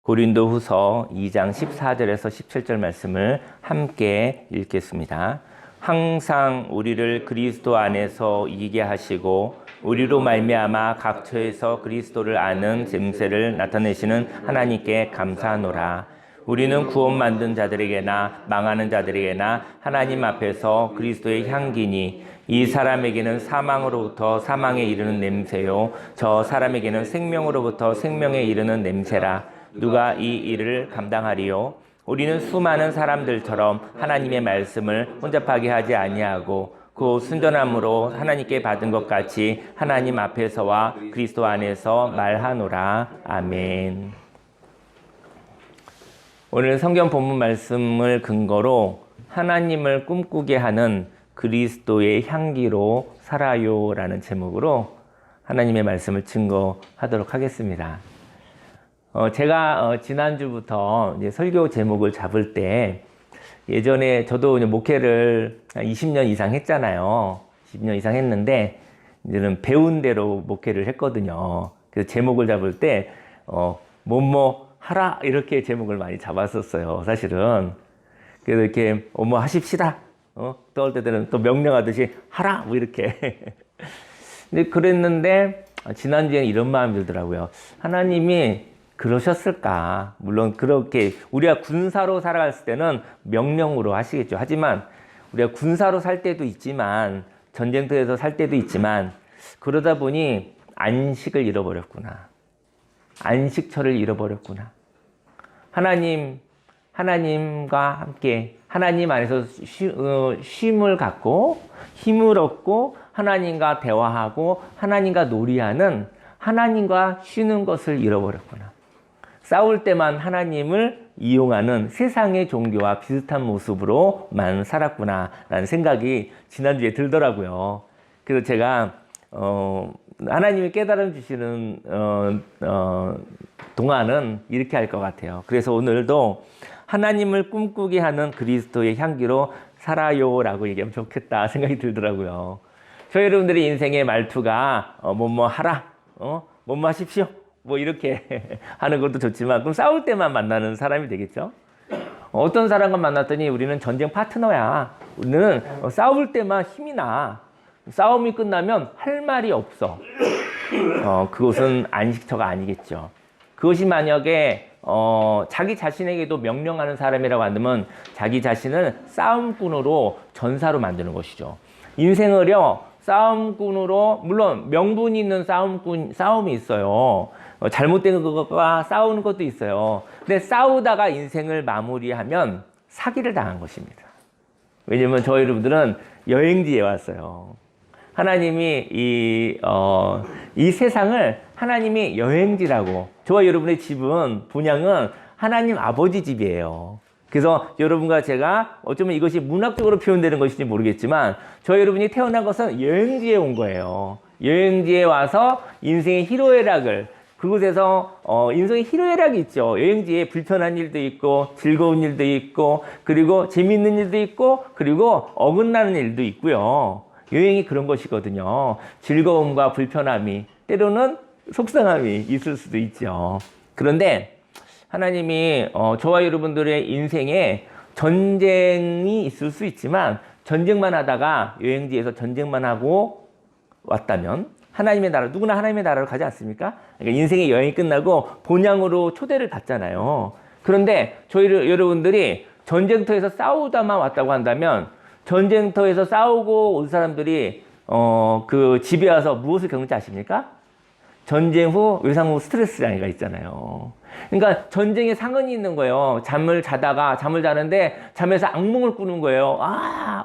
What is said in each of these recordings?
고린도후서 2장 14절에서 17절 말씀을 함께 읽겠습니다. 항상 우리를 그리스도 안에서 이기게 하시고 우리로 말미암아 각처에서 그리스도를 아는 됨새를 나타내시는 하나님께 감사하노라. 우리는 구원 만든 자들에게나 망하는 자들에게나 하나님 앞에서 그리스도의 향기니 이 사람에게는 사망으로부터 사망에 이르는 냄새요 저 사람에게는 생명으로부터 생명에 이르는 냄새라. 누가 이 일을 감당하리요? 우리는 수많은 사람들처럼 하나님의 말씀을 혼잡하게 하지 아니하고 그 순전함으로 하나님께 받은 것 같이 하나님 앞에서와 그리스도 안에서 말하노라. 아멘. 오늘 성경 본문 말씀을 근거로 하나님을 꿈꾸게 하는 그리스도의 향기로 살아요라는 제목으로 하나님의 말씀을 증거하도록 하겠습니다. 제가 지난주부터 이제 설교 제목을 잡을 때 예전에 저도 목회를 20년 이상 했잖아요. 20년 이상 했는데 이제는 배운 대로 목회를 했거든요. 그래서 제목을 잡을 때 뭐뭐 하라 이렇게 제목을 많이 잡았었어요. 사실은. 그래서 이렇게 뭐 하십시다. 또 할 때는 또 명령하듯이 하라 뭐 이렇게. 근데 그랬는데 지난주에는 이런 마음이 들더라고요. 하나님이 그러셨을까? 물론 그렇게 우리가 군사로 살아갔을 때는 명령으로 하시겠죠. 하지만 우리가 군사로 살 때도 있지만 전쟁터에서 살 때도 있지만 그러다 보니 안식을 잃어버렸구나. 안식처를 잃어버렸구나. 하나님과 함께 하나님 안에서 쉼을 갖고 힘을 얻고 하나님과 대화하고 하나님과 놀이하는 하나님과 쉬는 것을 잃어버렸구나. 싸울 때만 하나님을 이용하는 세상의 종교와 비슷한 모습으로만 살았구나라는 생각이 지난주에 들더라고요. 그래서 제가 하나님이 깨달음 주시는 동안은 이렇게 할 것 같아요. 그래서 오늘도 하나님을 꿈꾸게 하는 그리스도의 향기로 살아요라고 얘기하면 좋겠다 생각이 들더라고요. 저희 여러분들의 인생의 말투가 뭐뭐 하라, 뭐뭐 하십시오. 뭐 이렇게 하는 것도 좋지만 그럼 싸울 때만 만나는 사람이 되겠죠. 어떤 사람과 만났더니 우리는 전쟁 파트너야. 우리는 싸울 때만 힘이 나. 싸움이 끝나면 할 말이 없어. 그것은 안식처가 아니겠죠. 그것이 만약에 자기 자신에게도 명령하는 사람이라고 한다면 자기 자신을 싸움꾼으로 전사로 만드는 것이죠. 인생을요 싸움꾼으로 물론 명분이 있는 싸움이 있어요. 잘못된 것과 싸우는 것도 있어요. 근데 싸우다가 인생을 마무리하면 사기를 당한 것입니다. 왜냐면 저희 여러분들은 여행지에 왔어요. 하나님이 이 세상을 하나님이 여행지라고. 저와 여러분의 집은 분양은 하나님 아버지 집이에요. 그래서 여러분과 제가 어쩌면 이것이 문학적으로 표현되는 것인지 모르겠지만 저희 여러분이 태어난 것은 여행지에 온 거예요. 여행지에 와서 인생의 희로애락을 그곳에서 인생의 희로애락이 있죠. 여행지에 불편한 일도 있고 즐거운 일도 있고 그리고 재미있는 일도 있고 그리고 어긋나는 일도 있고요. 여행이 그런 것이거든요. 즐거움과 불편함이 때로는 속상함이 있을 수도 있죠. 그런데 하나님이 저와 여러분들의 인생에 전쟁이 있을 수 있지만 전쟁만 하다가 여행지에서 전쟁만 하고 왔다면 하나님의 나라, 누구나 하나님의 나라로 가지 않습니까? 그러니까 인생의 여행이 끝나고 본향으로 초대를 받잖아요. 그런데 저희 여러분들이 전쟁터에서 싸우다만 왔다고 한다면 전쟁터에서 싸우고 온 사람들이 그 집에 와서 무엇을 겪는지 아십니까? 전쟁 후 외상 후 스트레스 장애가 있잖아요. 그러니까 전쟁에 상흔이 있는 거예요. 잠을 자는데 잠에서 악몽을 꾸는 거예요.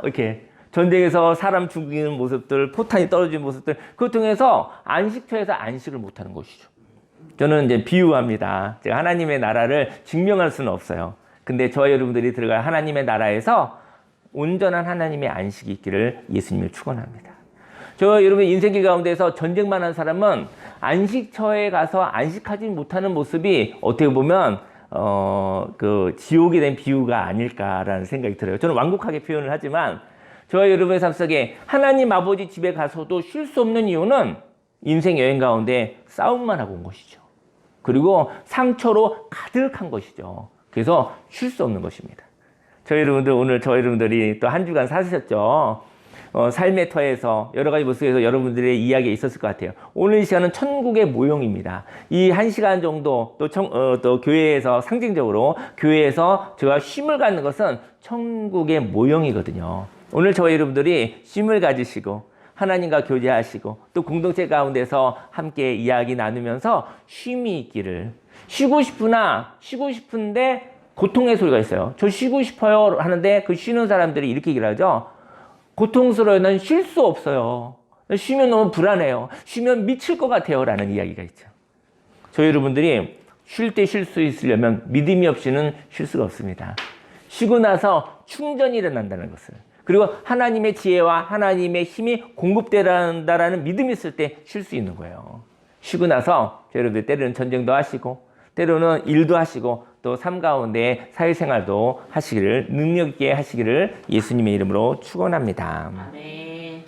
이렇게 전쟁에서 사람 죽이는 모습들, 포탄이 떨어지는 모습들, 그것 통해서 안식처에서 안식을 못하는 것이죠. 저는 이제 비유합니다. 제가 하나님의 나라를 증명할 수는 없어요. 근데 저와 여러분들이 들어갈 하나님의 나라에서 온전한 하나님의 안식이 있기를 예수님을 축원합니다. 저 여러분 인생길 가운데서 전쟁만 한 사람은 안식처에 가서 안식하지 못하는 모습이 어떻게 보면 그 지옥이 된 비유가 아닐까라는 생각이 들어요. 저는 완곡하게 표현을 하지만 저와 여러분의 삶 속에 하나님 아버지 집에 가서도 쉴 수 없는 이유는 인생 여행 가운데 싸움만 하고 온 것이죠. 그리고 상처로 가득한 것이죠. 그래서 쉴 수 없는 것입니다. 저희 여러분들이 또 한 주간 사셨죠. 삶의 터에서 여러 가지 모습에서 여러분들의 이야기가 있었을 것 같아요. 오늘 이 시간은 천국의 모형입니다. 이 한 시간 정도 또 교회에서 상징적으로 교회에서 제가 쉼을 갖는 것은 천국의 모형이거든요. 오늘 저희 여러분들이 쉼을 가지시고 하나님과 교제하시고 또 공동체 가운데서 함께 이야기 나누면서 쉼이 있기를, 쉬고 싶은데 고통의 소리가 있어요. 저 쉬고 싶어요 하는데 그 쉬는 사람들이 이렇게 얘기를 하죠. 고통스러워요. 난 쉴 수 없어요. 쉬면 너무 불안해요. 쉬면 미칠 것 같아요. 라는 이야기가 있죠. 저희 여러분들이 쉴 때 쉴 수 있으려면 믿음이 없이는 쉴 수가 없습니다. 쉬고 나서 충전이 일어난다는 것을, 그리고 하나님의 지혜와 하나님의 힘이 공급된다라는 믿음이 있을 때 쉴 수 있는 거예요. 쉬고 나서 여러분들 때로는 전쟁도 하시고 때로는 일도 하시고 또 삶 가운데 사회생활도 하시기를, 능력 있게 하시기를 예수님의 이름으로 축원합니다. 아멘.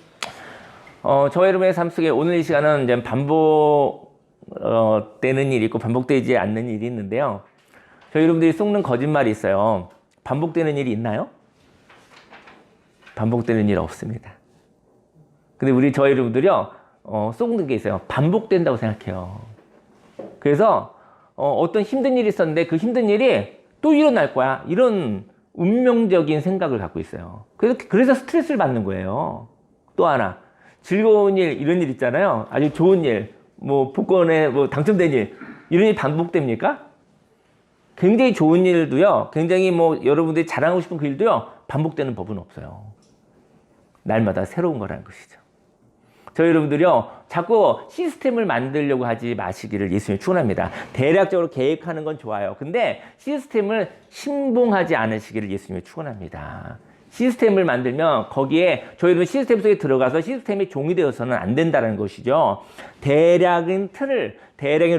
저희 여러분의 삶 속에 오늘 이 시간은 이제 되는 일이 있고 반복되지 않는 일이 있는데요. 저희 여러분들이 속는 거짓말이 있어요. 반복되는 일이 있나요? 반복되는 일 없습니다. 근데 저희 여러분들이요, 속는 게 있어요. 반복된다고 생각해요. 그래서 어떤 힘든 일이 있었는데 그 힘든 일이 또 일어날 거야. 이런 운명적인 생각을 갖고 있어요. 그래서 스트레스를 받는 거예요. 또 하나, 즐거운 일, 이런 일 있잖아요. 아주 좋은 일, 복권에 당첨된 일, 이런 일 반복됩니까? 굉장히 좋은 일도요, 굉장히 여러분들이 자랑하고 싶은 그 일도요, 반복되는 법은 없어요. 날마다 새로운 거라는 것이죠. 저희 여러분들이요, 자꾸 시스템을 만들려고 하지 마시기를 예수님이 축원합니다. 대략적으로 계획하는 건 좋아요. 근데 시스템을 신봉하지 않으시기를 예수님이 축원합니다. 시스템을 만들면 거기에 저희 여러분 시스템 속에 들어가서 시스템이 종이 되어서는 안 된다는 것이죠. 대략적인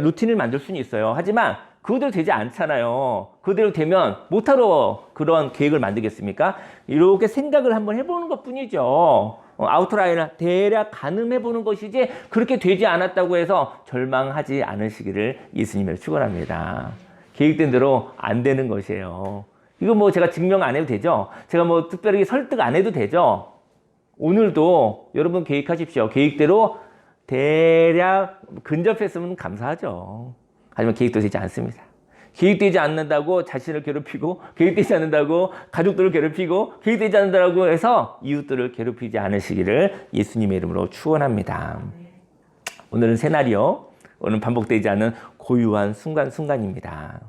루틴을 만들 수는 있어요. 하지만 그대로 되지 않잖아요. 그대로 되면 못하러 그런 계획을 만들겠습니까? 이렇게 생각을 한번 해보는 것 뿐이죠. 아우트라인을 대략 가늠해보는 것이지 그렇게 되지 않았다고 해서 절망하지 않으시기를 예수님을 축원합니다. 계획된 대로 안 되는 것이에요. 이거 제가 증명 안 해도 되죠? 제가 특별히 설득 안 해도 되죠? 오늘도 여러분 계획하십시오. 계획대로 대략 근접했으면 감사하죠. 하지만 계획도 되지 않습니다. 계획되지 않는다고 자신을 괴롭히고, 계획되지 않는다고 가족들을 괴롭히고, 계획되지 않는다고 해서 이웃들을 괴롭히지 않으시기를 예수님의 이름으로 축원합니다. 오늘은 새날이요. 오늘 반복되지 않는 고유한 순간입니다.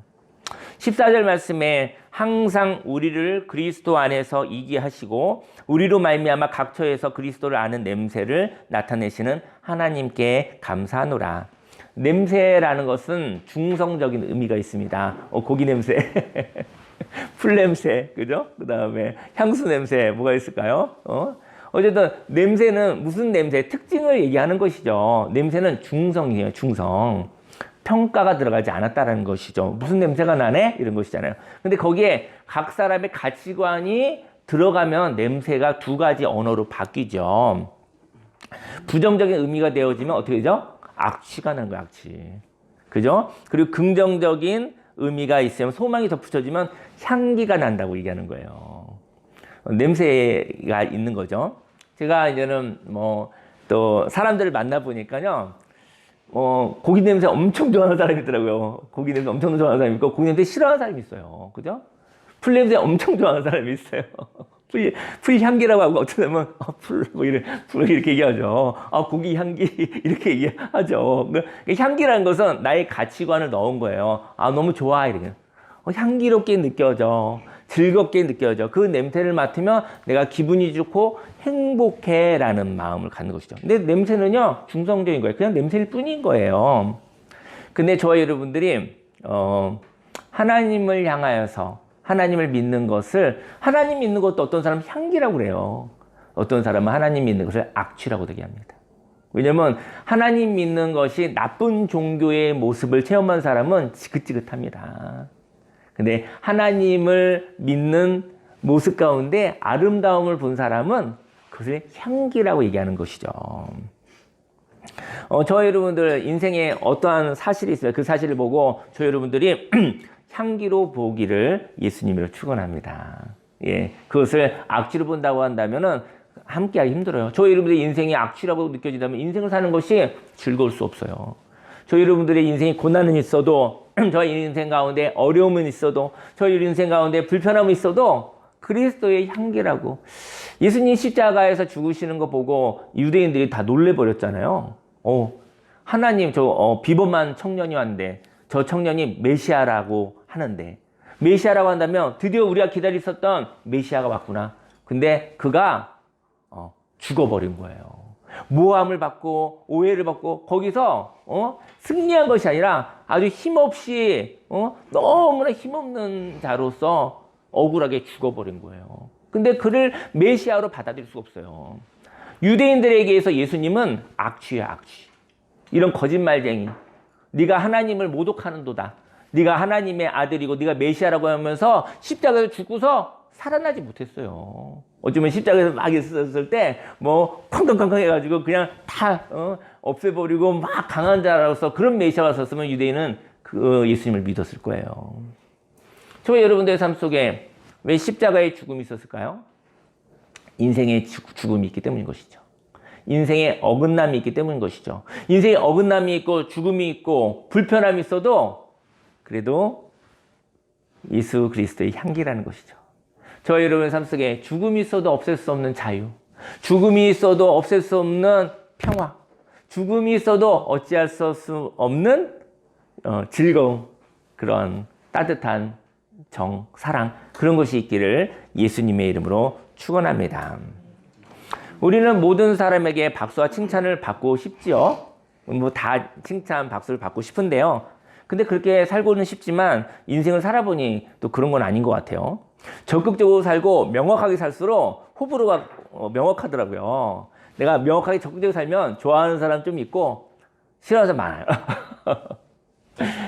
14절 말씀에 항상 우리를 그리스도 안에서 이기게 하시고 우리로 말미암아 각처에서 그리스도를 아는 냄새를 나타내시는 하나님께 감사하노라. 냄새라는 것은 중성적인 의미가 있습니다. 고기 냄새, 풀 냄새, 그죠? 그 다음에 향수 냄새, 뭐가 있을까요? 어쨌든 냄새는 무슨 냄새, 특징을 얘기하는 것이죠. 냄새는 중성이에요, 중성. 평가가 들어가지 않았다는 것이죠. 무슨 냄새가 나네? 이런 것이잖아요. 근데 거기에 각 사람의 가치관이 들어가면 냄새가 두 가지 언어로 바뀌죠. 부정적인 의미가 되어지면 어떻게 되죠? 악취가 나는 거야, 악취. 그죠? 그리고 긍정적인 의미가 있으면, 소망이 덧붙여지면 향기가 난다고 얘기하는 거예요. 냄새가 있는 거죠. 제가 이제는 또 사람들을 만나보니까요, 고기 냄새 엄청 좋아하는 사람이 있더라고요. 고기 냄새 엄청 좋아하는 사람이 있고, 고기 냄새 싫어하는 사람이 있어요. 그죠? 풀 냄새 엄청 좋아하는 사람이 있어요. 풀 향기라고 하고, 어쩌면, 풀 이렇게 얘기하죠. 고기 향기, 이렇게 얘기하죠. 향기라는 것은 나의 가치관을 넣은 거예요. 너무 좋아, 이렇게. 향기롭게 느껴져. 즐겁게 느껴져. 그 냄새를 맡으면 내가 기분이 좋고 행복해 라는 마음을 갖는 것이죠. 근데 냄새는요, 중성적인 거예요. 그냥 냄새일 뿐인 거예요. 근데 저와 여러분들이, 하나님을 향하여서 하나님을 믿는 것을, 하나님 믿는 것도 어떤 사람은 향기라고 그래요. 어떤 사람은 하나님 믿는 것을 악취라고 얘기합니다. 왜냐면 하나님 믿는 것이 나쁜 종교의 모습을 체험한 사람은 지긋지긋합니다. 근데 하나님을 믿는 모습 가운데 아름다움을 본 사람은 그것을 향기라고 얘기하는 것이죠. 저 여러분들 인생에 어떠한 사실이 있어요. 그 사실을 보고 저 여러분들이 향기로 보기를 예수님으로 축원합니다. 예, 그것을 악취로 본다고 한다면은 함께하기 힘들어요. 저 여러분들의 인생이 악취라고 느껴진다면 인생을 사는 것이 즐거울 수 없어요. 저 여러분들의 인생에 고난은 있어도, 저 인생 가운데 어려움은 있어도, 저 인생 가운데 불편함이 있어도 그리스도의 향기라고. 예수님 십자가에서 죽으시는 거 보고 유대인들이 다 놀래버렸잖아요. 하나님 비범한 청년이 왔는데 저 청년이 메시아라고 하는데, 메시아라고 한다면 드디어 우리가 기다렸었던 메시아가 왔구나. 근데 그가 죽어버린 거예요. 모함을 받고 오해를 받고 거기서 승리한 것이 아니라 아주 힘없이 너무나 힘없는 자로서 억울하게 죽어버린 거예요. 근데 그를 메시아로 받아들일 수가 없어요. 유대인들에게서 예수님은 악취야, 악취. 이런 거짓말쟁이. 네가 하나님을 모독하는도다. 네가 하나님의 아들이고 네가 메시아라고 하면서 십자가에서 죽고서 살아나지 못했어요. 어쩌면 십자가에서 막 있었을 때 뭐 쾅쾅쾅쾅 해가지고 그냥 다 없애버리고 막 강한 자로서 그런 메시아가 섰으면 유대인은 그 예수님을 믿었을 거예요. 저 여러분들의 삶 속에 왜 십자가의 죽음이 있었을까요? 인생의 죽음이 있기 때문인 것이죠. 인생에 어긋남이 있기 때문인 것이죠. 인생에 어긋남이 있고 죽음이 있고 불편함이 있어도 그래도 예수 그리스도의 향기라는 것이죠. 저 여러분의 삶 속에 죽음이 있어도 없앨 수 없는 자유, 죽음이 있어도 없앨 수 없는 평화, 죽음이 있어도 어찌할 수 없는 즐거움, 그런 따뜻한 정, 사랑, 그런 것이 있기를 예수님의 이름으로 축원합니다. 우리는 모든 사람에게 박수와 칭찬을 받고 싶지요. 뭐 다 칭찬, 박수를 받고 싶은데요. 근데 그렇게 살고는 싶지만 인생을 살아보니 또 그런 건 아닌 것 같아요. 적극적으로 살고 명확하게 살수록 호불호가 명확하더라고요. 내가 명확하게 적극적으로 살면 좋아하는 사람 좀 있고 싫어하는 사람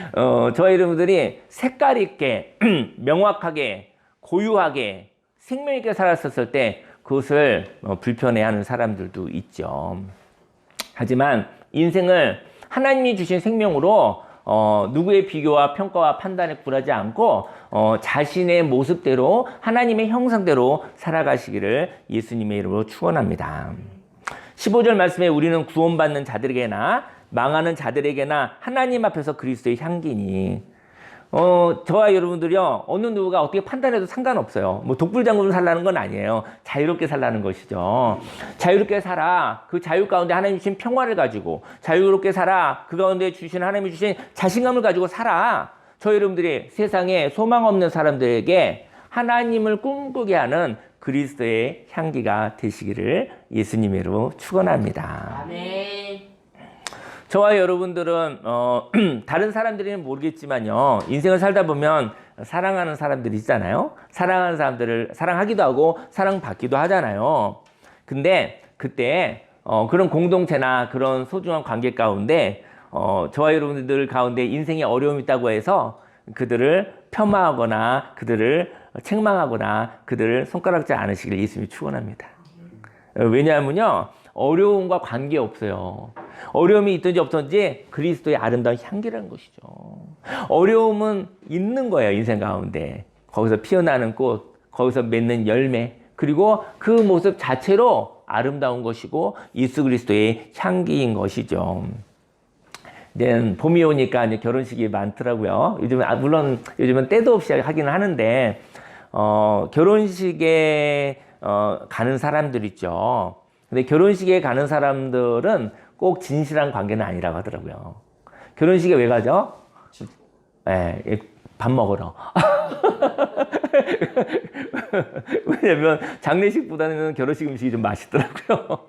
많아요. 저희 여러분들이 색깔 있게 명확하게 고유하게 생명 있게 살았었을 때 그것을 불편해하는 사람들도 있죠. 하지만 인생을 하나님이 주신 생명으로 누구의 비교와 평가와 판단에 굴하지 않고 자신의 모습대로 하나님의 형상대로 살아가시기를 예수님의 이름으로 축원합니다. 15절 말씀에 우리는 구원받는 자들에게나 망하는 자들에게나 하나님 앞에서 그리스도의 향기니, 저와 여러분들이요, 어느 누구가 어떻게 판단해도 상관없어요. 뭐 독불장군을 살라는 건 아니에요. 자유롭게 살라는 것이죠. 자유롭게 살아. 그 자유 가운데 하나님 주신 평화를 가지고 자유롭게 살아. 그 가운데 주신 하나님이 주신 자신감을 가지고 살아. 저 여러분들이 세상에 소망 없는 사람들에게 하나님을 꿈꾸게 하는 그리스도의 향기가 되시기를 예수님으로 축원합니다. 아멘. 저와 여러분들은 다른 사람들은 모르겠지만요, 인생을 살다 보면 사랑하는 사람들이 있잖아요. 사랑하는 사람들을 사랑하기도 하고 사랑받기도 하잖아요. 근데 그때 그런 공동체나 그런 소중한 관계 가운데 저와 여러분들 가운데 인생에 어려움이 있다고 해서 그들을 폄하하거나 그들을 책망하거나 그들을 손가락질 않으시길 예수님이 축원합니다. 왜냐하면요, 어려움과 관계없어요. 어려움이 있든지 없든지 그리스도의 아름다운 향기라는 것이죠. 어려움은 있는 거예요, 인생 가운데. 거기서 피어나는 꽃, 거기서 맺는 열매, 그리고 그 모습 자체로 아름다운 것이고 예수 그리스도의 향기인 것이죠. 이제 봄이 오니까 이제 결혼식이 많더라고요. 요즘은 물론 요즘은 때도 없이 하기는 하는데 결혼식에 가는 사람들 있죠. 근데 결혼식에 가는 사람들은 꼭 진실한 관계는 아니라고 하더라고요. 결혼식에 왜 가죠? 밥 먹으러. 왜냐면 장례식보다는 결혼식 음식이 좀 맛있더라고요.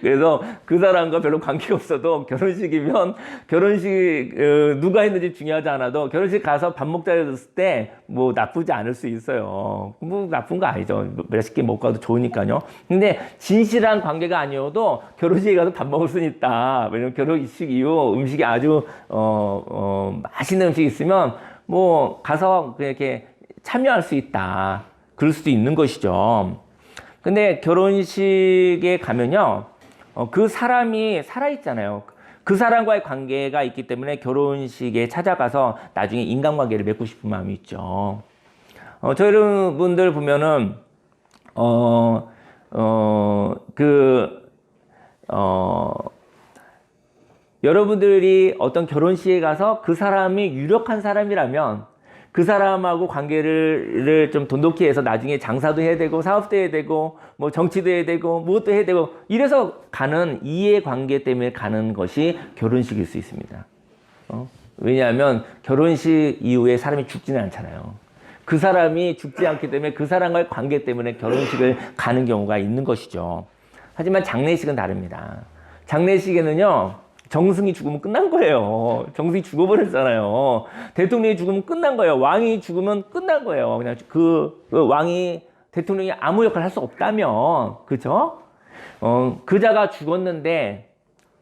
그래서 그 사람과 별로 관계가 없어도 결혼식이면 결혼식 누가 했는지 중요하지 않아도 결혼식 가서 밥 먹자 했을 때 뭐 나쁘지 않을 수 있어요. 뭐 나쁜 거 아니죠. 맛있게 먹고 가도 좋으니까요. 근데 진실한 관계가 아니어도 결혼식에 가서 밥 먹을 수는 있다. 왜냐면 결혼식 이후 음식이 아주 맛있는 음식이 있으면 뭐 가서 이렇게 참여할 수 있다. 그럴 수도 있는 것이죠. 근데 결혼식에 가면요, 그 사람이 살아있잖아요. 그 사람과의 관계가 있기 때문에 결혼식에 찾아가서 나중에 인간관계를 맺고 싶은 마음이 있죠. 저희 여러분들 보면은, 여러분들이 어떤 결혼식에 가서 그 사람이 유력한 사람이라면 그 사람하고 관계를 좀 돈독히 해서 나중에 장사도 해야 되고 사업도 해야 되고 뭐 정치도 해야 되고 무엇도 해야 되고 이래서 가는 이해관계 때문에 가는 것이 결혼식일 수 있습니다. 왜냐하면 결혼식 이후에 사람이 죽지는 않잖아요. 그 사람이 죽지 않기 때문에 그 사람과의 관계 때문에 결혼식을 가는 경우가 있는 것이죠. 하지만 장례식은 다릅니다. 장례식에는요, 정승이 죽으면 끝난 거예요. 정승이 죽어버렸잖아요. 대통령이 죽으면 끝난 거예요. 왕이 죽으면 끝난 거예요. 그냥 그 왕이 대통령이 아무 역할을 할 수 없다면, 그죠? 그 자가 죽었는데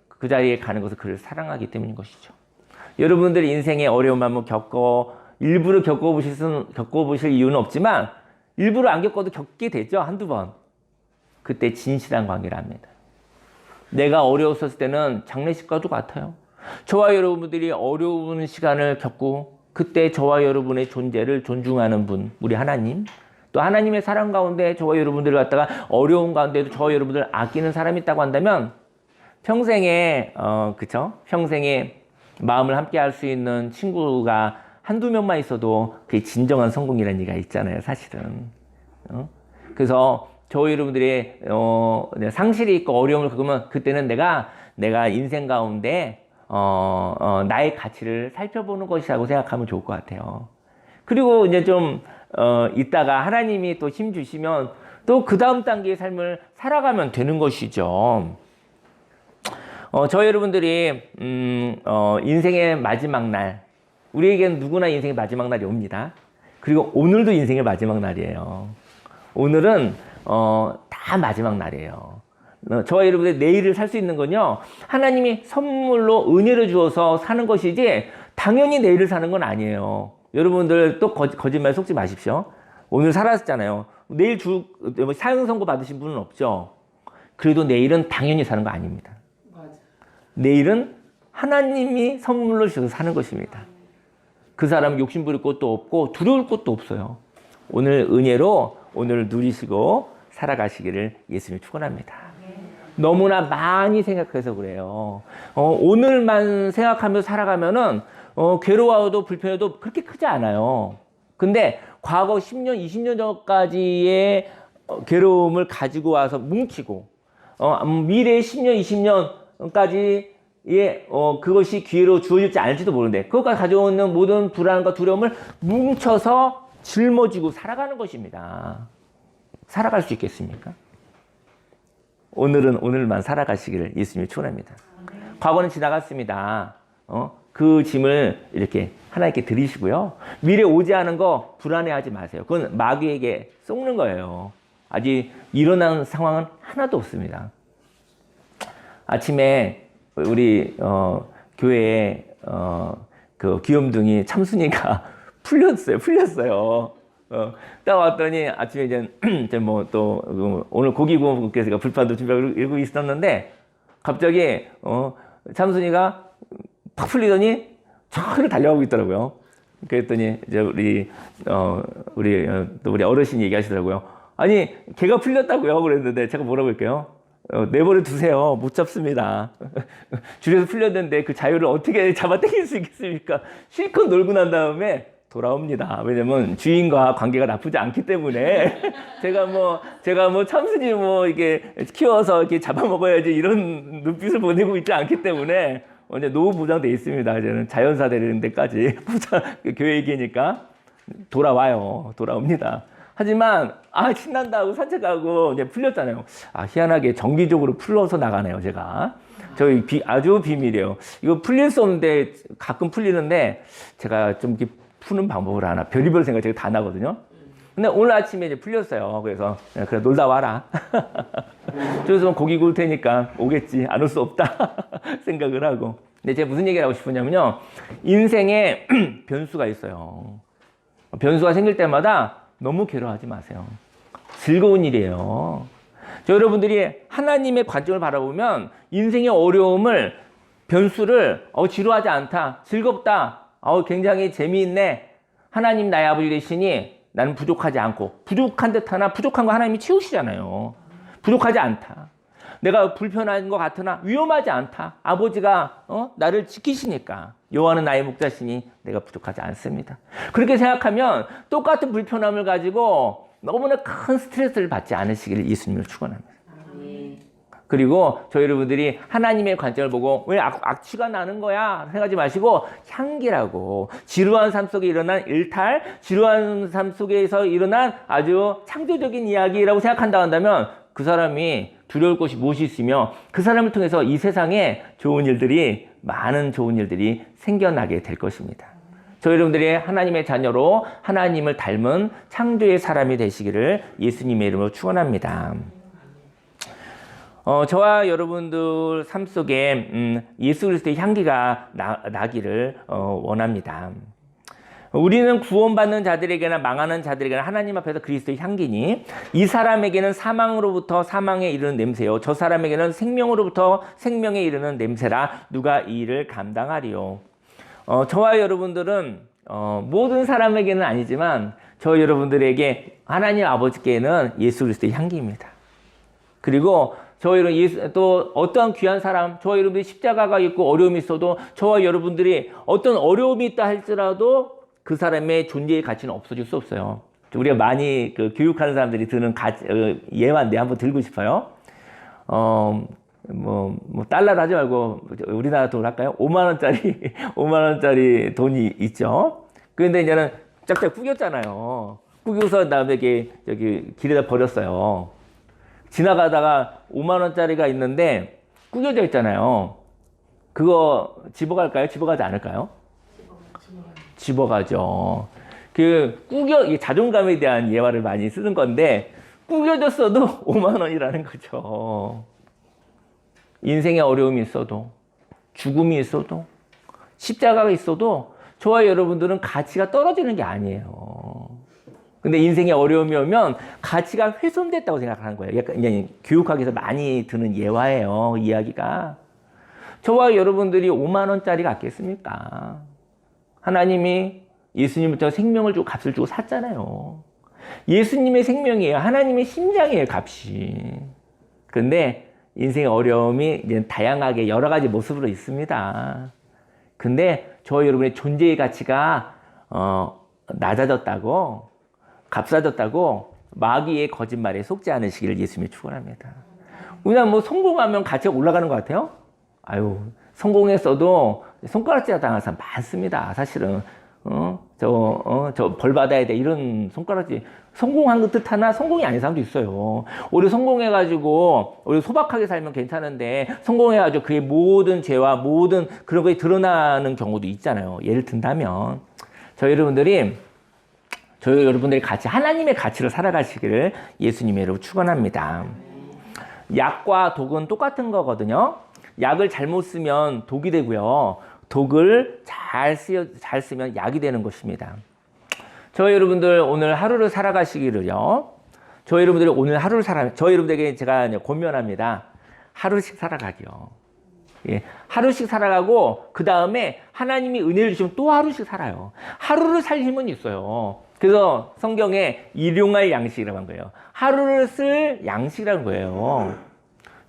그 자리에 가는 것은 그를 사랑하기 때문인 것이죠. 여러분들이 인생에 어려움 한번 일부러 겪어보실 이유는 없지만 일부러 안 겪어도 겪게 되죠. 한두 번. 그때 진실한 관계를 합니다. 내가 어려웠을 때는 장례식과도 같아요. 저와 여러분들이 어려운 시간을 겪고 그때 저와 여러분의 존재를 존중하는 분, 우리 하나님, 또 하나님의 사랑 가운데 저와 여러분들을 갖다가 어려운 가운데도 저와 여러분들을 아끼는 사람이 있다고 한다면 평생에 그쵸? 평생에 마음을 함께 할 수 있는 친구가 한두 명만 있어도 그게 진정한 성공이라는 얘기가 있잖아요, 사실은. 그래서 저 여러분들의 상실이 있고 어려움을 겪으면 그때는 내가 인생 가운데 나의 가치를 살펴보는 것이라고 생각하면 좋을 것 같아요. 그리고 이제 좀 있다가 하나님이 또 힘 주시면 또 그 다음 단계의 삶을 살아가면 되는 것이죠. 저 여러분들이 인생의 마지막 날, 우리에게는 누구나 인생의 마지막 날이 옵니다. 그리고 오늘도 인생의 마지막 날이에요. 오늘은 다 마지막 날이에요. 저와 여러분들 내일을 살 수 있는 건요, 하나님이 선물로 은혜를 주어서 사는 것이지 당연히 내일을 사는 건 아니에요. 여러분들 또 거짓말 속지 마십시오. 오늘 살았잖아요. 내일 사형 선고 받으신 분은 없죠. 그래도 내일은 당연히 사는 거 아닙니다. 맞아. 내일은 하나님이 선물로 주셔서 사는 것입니다. 그 사람은 욕심 부릴 것도 없고 두려울 것도 없어요. 오늘 은혜로 오늘을 누리시고 살아가시기를 예수님이 축원합니다. 너무나 많이 생각해서 그래요. 오늘만 생각하면서 살아가면은 괴로워도 불편해도 그렇게 크지 않아요. 근데 과거 10년, 20년 전까지의 괴로움을 가지고 와서 뭉치고 미래 10년, 20년까지 그것이 기회로 주어질지 않을지도 모르는데 그것과 가져오는 모든 불안과 두려움을 뭉쳐서 짊어지고 살아가는 것입니다. 살아갈 수 있겠습니까? 오늘은 오늘만 살아가시기를 예수님이 축원합니다. 과거는 지나갔습니다. 그 짐을 이렇게 하나님께 드리시고요. 미래 오지 않은 거 불안해하지 마세요. 그건 마귀에게 속는 거예요. 아직 일어난 상황은 하나도 없습니다. 아침에 우리 교회에 그 귀염둥이 참순이가 풀렸어요. 딱 왔더니 아침에 이제 뭐 또 오늘 고기 구워 먹겠으니까 불판도 준비하고 있었는데 갑자기 참순이가 팍 풀리더니 저를 달려가고 있더라고요. 그랬더니 이제 우리 어르신이 얘기하시더라고요. 아니 걔가 풀렸다고요? 그랬는데 제가 뭐라고 할게요? 내버려 두세요. 못 잡습니다. 줄에서 풀렸는데 그 자유를 어떻게 잡아 당길 수 있겠습니까? 실컷 놀고 난 다음에 돌아옵니다. 왜냐면 주인과 관계가 나쁘지 않기 때문에 제가 뭐 참순이 이게 키워서 이렇게 잡아먹어야지 이런 눈빛을 보내고 있지 않기 때문에 이제 노후 보장돼 있습니다. 이제는 자연사 되는 데까지 교회 얘기니까 돌아옵니다. 하지만 신난다 하고 산책하고 이제 풀렸잖아요. 희한하게 정기적으로 풀러서 나가네요. 제가 저희 아주 비밀이에요. 이거 풀릴 수 없는데 가끔 풀리는데 제가 좀 이렇게 푸는 방법을 하나 별의별 생각 제가 다 나거든요. 근데 오늘 아침에 이제 풀렸어요. 그래서 그래 놀다 와라. 그래서 고기 구울 테니까 오겠지. 안 올 수 없다 생각을 하고. 근데 제가 무슨 얘기를 하고 싶으냐면요. 인생에 변수가 있어요. 변수가 생길 때마다 너무 괴로워하지 마세요. 즐거운 일이에요. 저 여러분들이 하나님의 관점을 바라보면 인생의 어려움을 변수를 지루하지 않다, 즐겁다, 굉장히 재미있네. 하나님 나의 아버지 되시니 나는 부족하지 않고 부족한 듯하나 부족한 거 하나님이 채우시잖아요. 부족하지 않다. 내가 불편한 것 같으나 위험하지 않다. 아버지가 나를 지키시니까. 여호와는 나의 목자시니 내가 부족하지 않습니다. 그렇게 생각하면 똑같은 불편함을 가지고 너무나 큰 스트레스를 받지 않으시기를 예수님을 축원합니다. 그리고 저희 여러분들이 하나님의 관점을 보고 왜 악취가 나는 거야 생각하지 마시고 향기라고, 지루한 삶 속에 일어난 일탈, 지루한 삶 속에서 일어난 아주 창조적인 이야기라고 생각한다 한다면 그 사람이 두려울 것이 무엇이 있으며 그 사람을 통해서 이 세상에 좋은 일들이, 많은 좋은 일들이 생겨나게 될 것입니다. 저희 여러분들이 하나님의 자녀로 하나님을 닮은 창조의 사람이 되시기를 예수님의 이름으로 축원합니다. 저와 여러분들 삶 속에 예수 그리스도의 향기가 나기를 원합니다. 우리는 구원받는 자들에게나 망하는 자들에게나 하나님 앞에서 그리스도의 향기니 이 사람에게는 사망으로부터 사망에 이르는 냄새요 저 사람에게는 생명으로부터 생명에 이르는 냄새라 누가 이 일을 감당하리요. 저와 여러분들은 모든 사람에게는 아니지만 저 여러분들에게 하나님 아버지께는 예수 그리스도의 향기입니다. 그리고 저희는 또 어떠한 귀한 사람, 저와 여러분들이 십자가가 있고 어려움이 있어도 저와 여러분들이 어떤 어려움이 있다 할지라도 그 사람의 존재의 가치는 없어질 수 없어요. 우리가 많이 교육하는 사람들이 드는 예화인데 한번 들고 싶어요. 달러로 하지 말고 우리나라 돈 할까요? 5만원짜리 돈이 있죠. 그런데 이제는 짝짝 구겼잖아요. 구겨서 다음에 여기 길에다 버렸어요. 지나가다가 5만원짜리가 있는데 구겨져 있잖아요. 그거 집어갈까요? 집어가지 않을까요? 집어가죠. 이게 자존감에 대한 예화를 많이 쓰는 건데, 구겨졌어도 5만원이라는 거죠. 인생에 어려움이 있어도, 죽음이 있어도, 십자가가 있어도, 저와 여러분들은 가치가 떨어지는 게 아니에요. 근데 인생에 어려움이 오면 가치가 훼손됐다고 생각하는 거예요. 약간 그냥 교육학에서 많이 드는 예화예요, 이야기가. 저와 여러분들이 5만원짜리 같겠습니까? 하나님이 예수님부터 생명을 주고 값을 주고 샀잖아요. 예수님의 생명이에요. 하나님의 심장이에요, 값이. 근데 인생의 어려움이 이제 다양하게 여러 가지 모습으로 있습니다. 근데 저와 여러분의 존재의 가치가 낮아졌다고, 값싸졌다고 마귀의 거짓말에 속지 않으시기를 예수님이 축원합니다. 우리가 성공하면 가치가 올라가는 것 같아요? 성공했어도 손가락질 당한 사람 많습니다. 사실은 저 벌 받아야 돼 이런 손가락질, 성공한 것 뜻 하나 성공이 아닌 사람도 있어요. 우리 성공해가지고 우리 소박하게 살면 괜찮은데 성공해가지고 그의 모든 죄와 모든 그런 것이 드러나는 경우도 있잖아요. 예를 든다면 저희 여러분들이 같이 하나님의 가치로 살아가시기를 예수님의 이름으로 축원합니다. 약과 독은 똑같은 거거든요. 약을 잘못 쓰면 독이 되고요. 독을 잘 쓰면 약이 되는 것입니다. 저희 여러분들 오늘 하루를 살아가시기를요. 저희 여러분들에게 제가 권면합니다. 하루씩 살아가기요. 예, 하루씩 살아가고 그 다음에 하나님이 은혜를 주시면 또 하루씩 살아요. 하루를 살 힘은 있어요. 그래서 성경에 일용할 양식이라고 한 거예요. 하루를 쓸 양식이라는 거예요.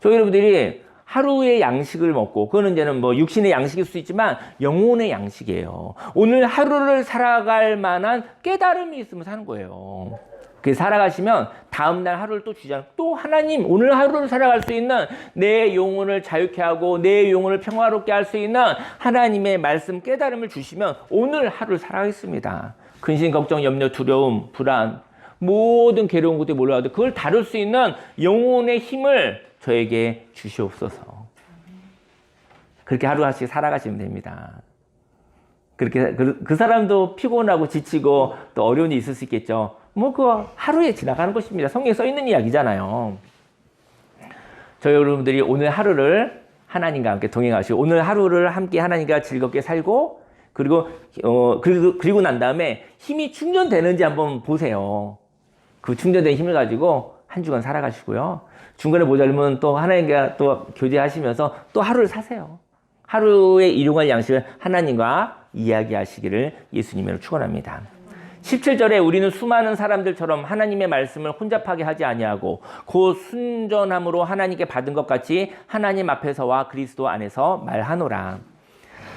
저희 여러분들이 하루의 양식을 먹고, 그거는 이제는 육신의 양식일 수 있지만 영혼의 양식이에요. 오늘 하루를 살아갈 만한 깨달음이 있으면 사는 거예요. 그렇게 살아가시면 다음날 하루를 또 주잖아요. 또 하나님 오늘 하루를 살아갈 수 있는, 내 영혼을 자유케 하고 내 영혼을 평화롭게 할 수 있는 하나님의 말씀 깨달음을 주시면 오늘 하루를 살아가겠습니다. 근심, 걱정, 염려, 두려움, 불안, 모든 괴로운 것들이 몰려와도 그걸 다룰 수 있는 영혼의 힘을 저에게 주시옵소서. 그렇게 하루하루씩 살아가시면 됩니다. 그렇게 그 사람도 피곤하고 지치고 또 어려운 일이 있을 수 있겠죠. 그거 하루에 지나가는 것입니다. 성경에 써 있는 이야기잖아요. 저희 여러분들이 오늘 하루를 하나님과 함께 동행하시고 오늘 하루를 함께 하나님과 즐겁게 살고 그리고 난 다음에 힘이 충전되는지 한번 보세요. 그 충전된 힘을 가지고 한 주간 살아가시고요. 중간에 모자르면 또 하나님과 또 교제하시면서 또 하루를 사세요. 하루에 일용할 양식을 하나님과 이야기하시기를 예수님으로 축원합니다. 17절에 우리는 수많은 사람들처럼 하나님의 말씀을 혼잡하게 하지 아니하고 곧 순전함으로 하나님께 받은 것 같이 하나님 앞에서와 그리스도 안에서 말하노라.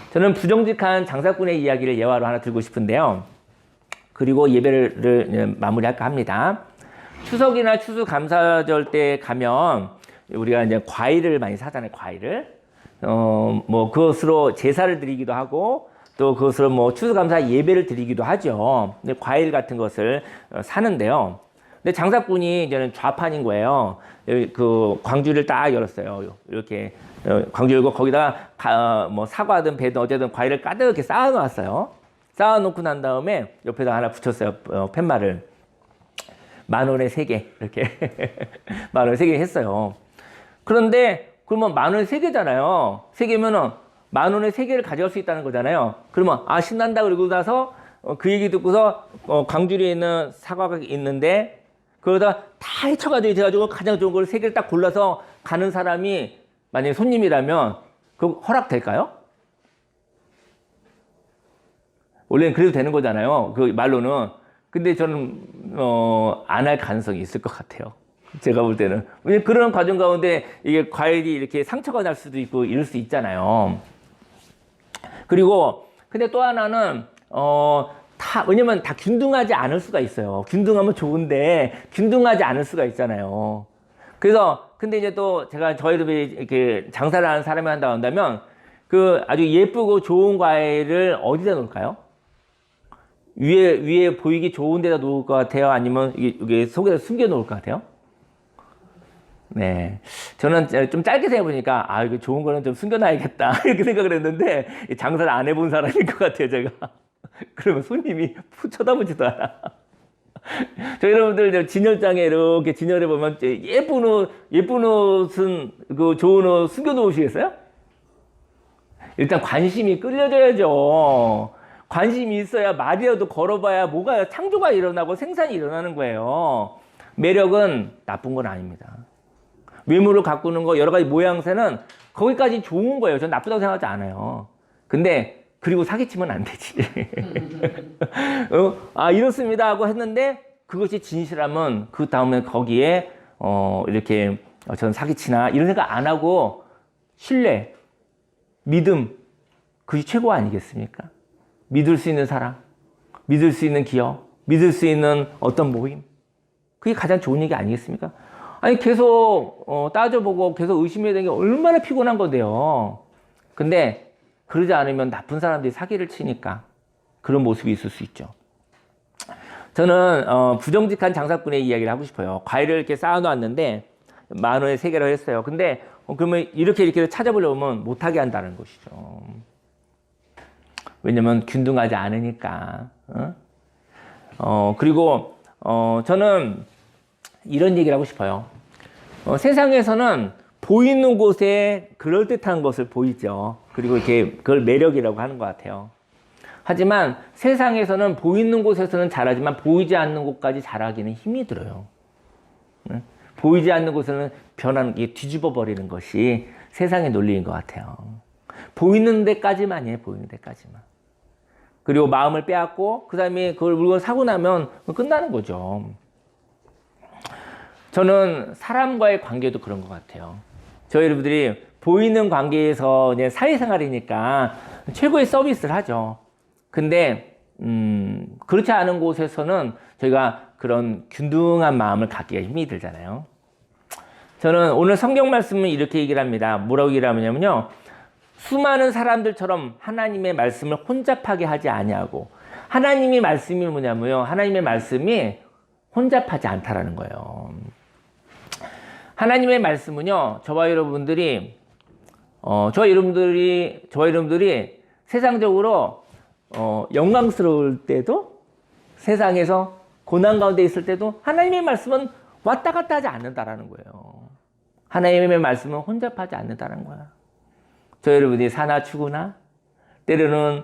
저는 부정직한 장사꾼의 이야기를 예화로 하나 들고 싶은데요. 그리고 예배를 마무리할까 합니다. 추석이나 추수감사절 때 가면 우리가 이제 과일을 많이 사잖아요. 과일을. 뭐 그것으로 제사를 드리기도 하고 또 그것으로 뭐 추수감사 예배를 드리기도 하죠. 근데 과일 같은 것을 사는데요. 근데 장사꾼이 이제는 좌판인 거예요. 그 광주를 딱 열었어요. 이렇게 광주 열고 거기다가 뭐 사과든 배든 어쨌든 과일을 가득히 쌓아놓았어요. 쌓아놓고 난 다음에 옆에다 하나 붙였어요. 팻말을. 10,000원에 3개 이렇게 10,000원에 3개 했어요. 그런데 그러면 10,000원에 3개잖아요. 3개면은 10,000원에 3개를 가져갈 수 있다는 거잖아요. 그러면 아 신난다 그러고 나서 그 얘기 듣고서 광주리에 있는 사과가 있는데 그러다 다 헤쳐가지고 가장 좋은 걸 3개를 딱 골라서 가는 사람이 만약에 손님이라면 그 허락될까요? 원래는 그래도 되는 거잖아요. 그 말로는. 근데 저는 안 할 가능성이 있을 것 같아요. 제가 볼 때는. 왜냐면 그런 과정 가운데 이게 과일이 이렇게 상처가 날 수도 있고 이럴 수 있잖아요. 그리고 근데 또 하나는 왜냐면 다 균등하지 않을 수가 있어요. 균등하면 좋은데 균등하지 않을 수가 있잖아요. 그래서 근데 이제 또 제가 저희들이 이렇게 장사를 하는 사람이 한다면 그 아주 예쁘고 좋은 과일을 어디다 놓을까요? 위에 보이기 좋은 데다 놓을 것 같아요? 아니면 이게 속에다 숨겨 놓을 것 같아요? 네. 저는 좀 짧게 생각해보니까, 이거 좋은 거는 좀 숨겨놔야겠다. 이렇게 생각을 했는데, 장사를 안 해본 사람인 것 같아요, 제가. 그러면 손님이 쳐다보지도 않아. 저 여러분들 진열장에 이렇게 진열해보면 예쁜 옷은, 그 좋은 옷 숨겨놓으시겠어요? 일단 관심이 끌려져야죠. 관심이 있어야 말이라도 걸어봐야 뭐가 창조가 일어나고 생산이 일어나는 거예요. 매력은 나쁜 건 아닙니다. 외모를 가꾸는 거 여러 가지 모양새는 거기까지 좋은 거예요. 전 나쁘다고 생각하지 않아요. 근데 그리고 사기치면 안 되지. 이렇습니다 하고 했는데 그것이 진실하면 그 다음에 거기에 이렇게 저는 사기치나 이런 생각 안 하고 신뢰, 믿음 그게 최고 아니겠습니까? 믿을 수 있는 사람, 믿을 수 있는 기업, 믿을 수 있는 어떤 모임 그게 가장 좋은 얘기 아니겠습니까? 아니 계속 따져보고 계속 의심해야 되는 게 얼마나 피곤한 건데요. 근데 그러지 않으면 나쁜 사람들이 사기를 치니까 그런 모습이 있을 수 있죠. 저는 부정직한 장사꾼의 이야기를 하고 싶어요. 과일을 이렇게 쌓아놓았는데 10,000원에 3개로 했어요. 근데 그러면 이렇게 찾아보려면 못하게 한다는 것이죠. 왜냐면 균등하지 않으니까. 그리고 저는 이런 얘기를 하고 싶어요. 세상에서는 보이는 곳에 그럴듯한 것을 보이죠. 그리고 이렇게 그걸 매력이라고 하는 것 같아요. 하지만 세상에서는 보이는 곳에서는 잘하지만 보이지 않는 곳까지 잘하기는 힘이 들어요. 보이지 않는 곳에는 변하는 게 뒤집어 버리는 것이 세상의 논리인 것 같아요. 보이는 데까지만 해, 보이는 데까지만. 그리고 마음을 빼앗고 그 다음에 그걸 물건 사고 나면 끝나는 거죠. 저는 사람과의 관계도 그런 것 같아요. 저희 여러분들이 보이는 관계에서 이제 사회생활이니까 최고의 서비스를 하죠. 근데 그렇지 않은 곳에서는 저희가 그런 균등한 마음을 갖기가 힘이 들잖아요. 저는 오늘 성경 말씀은 이렇게 얘기를 합니다. 뭐라고 얘기를 하냐면요. 수많은 사람들처럼 하나님의 말씀을 혼잡하게 하지 아니하고 하나님의 말씀이 뭐냐면요. 하나님의 말씀이 혼잡하지 않다라는 거예요. 하나님의 말씀은요. 저와 여러분들이 세상적으로 영광스러울 때도 세상에서 고난 가운데 있을 때도 하나님의 말씀은 왔다 갔다 하지 않는다라는 거예요. 하나님의 말씀은 혼잡하지 않는다는 거야. 저 여러분이 사나 추구나 때로는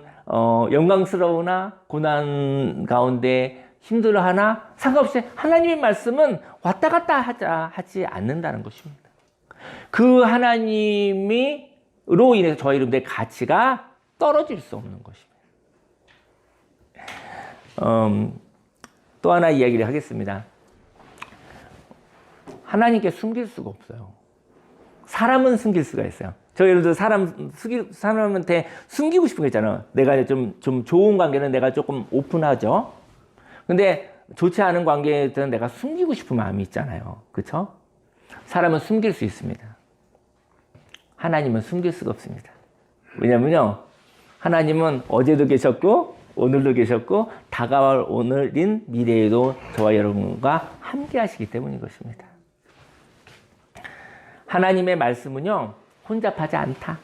영광스러우나 고난 가운데 힘들어하나 상관없이 하나님의 말씀은 왔다 갔다 하지 않는다는 것입니다. 그 하나님으로 인해서 저희 여러분들의 가치가 떨어질 수 없는 것입니다. 또 하나 이야기를 하겠습니다. 하나님께 숨길 수가 없어요. 사람은 숨길 수가 있어요. 저희 예를 들어 사람한테 숨기고 싶은 거 있잖아요. 내가 좀 좋은 관계는 내가 조금 오픈하죠. 근데 좋지 않은 관계에서는 내가 숨기고 싶은 마음이 있잖아요. 그렇죠? 사람은 숨길 수 있습니다. 하나님은 숨길 수가 없습니다. 왜냐면요, 하나님은 어제도 계셨고 오늘도 계셨고 다가올 오늘인 미래에도 저와 여러분과 함께 하시기 때문인 것입니다. 하나님의 말씀은요, 혼잡하지 않다.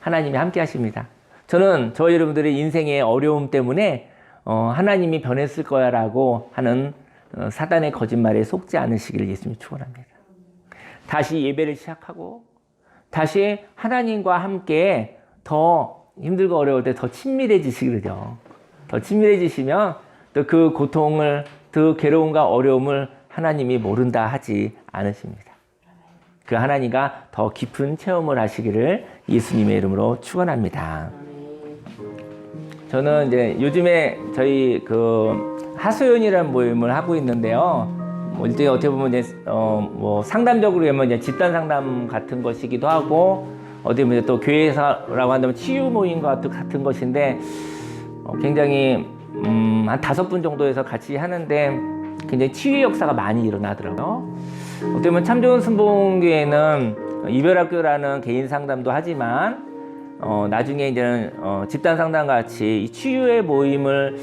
하나님이 함께 하십니다. 저는 저희 여러분들의 인생의 어려움 때문에 하나님이 변했을 거야 라고 하는 사단의 거짓말에 속지 않으시기를 예수님이 축원합니다. 다시 예배를 시작하고 다시 하나님과 함께 더 힘들고 어려울 때 더 친밀해지시기를요. 더 친밀해지시면 또 그 고통을, 그 괴로움과 어려움을 하나님이 모른다 하지 않으십니다. 그 하나님과 더 깊은 체험을 하시기를 예수님의 이름으로 축원합니다. 저는 이제 요즘에 저희 그 하소연이라는 모임을 하고 있는데요. 일종의 어떻게 보면 이제 뭐 상담적으로 하면 이제 집단 상담 같은 것이기도 하고, 어떻게 보면 또 교회에서라고 한다면 치유 모임과 같은 것인데, 굉장히 한 5분 정도에서 같이 하는데 굉장히 치유 역사가 많이 일어나더라고요. 어떻게 보면 참 좋은 순복음교회는 이별학교라는 개인 상담도 하지만 나중에 이제는 집단 상담 같이 이 치유의 모임을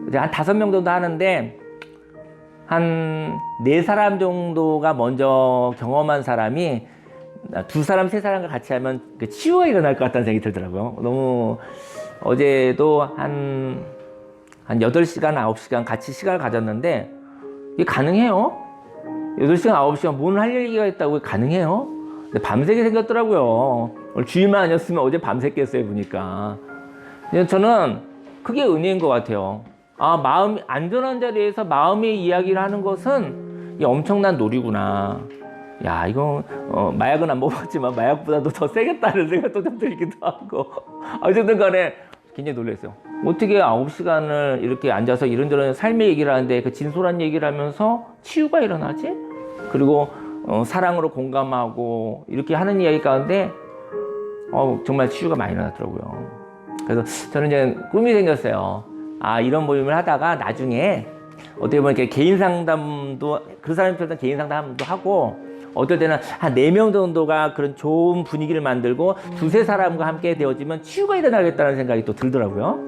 이제 한 5명 정도 하는데, 한 4사람 정도가 먼저 경험한 사람이 2사람, 3사람과 같이 하면 그 치유가 일어날 것 같다는 생각이 들더라고요. 너무 어제도 한 8시간, 9시간 같이 시간을 가졌는데, 이게 가능해요? 8시간, 9시간 뭔 할 얘기가 있다고 가능해요? 근데 밤새게 생겼더라고요. 오늘 주일만 아니었으면 어제 밤새겠어요, 보니까. 저는 그게 은혜인 것 같아요. 마음이 안전한 자리에서 마음의 이야기를 하는 것은 엄청난 놀이구나. 야, 이거 마약은 안 먹었지만 마약보다도 더 세겠다는 생각도 좀 들기도 하고. 어쨌든 간에 굉장히 놀랐어요. 어떻게 9시간을 이렇게 앉아서 이런저런 삶의 얘기를 하는데 그 진솔한 얘기를 하면서 치유가 일어나지? 그리고 사랑으로 공감하고 이렇게 하는 이야기 가운데 정말 치유가 많이 일어나더라고요. 그래서 저는 이제 꿈이 생겼어요. 이런 모임을 하다가 나중에 어떻게 보면 이렇게 개인 상담도, 그 사람이 필요한 개인 상담도 하고, 어떨 때는 한 4명 정도가 그런 좋은 분위기를 만들고 2-3사람과 함께 되어지면 치유가 일어나겠다는 생각이 또 들더라고요.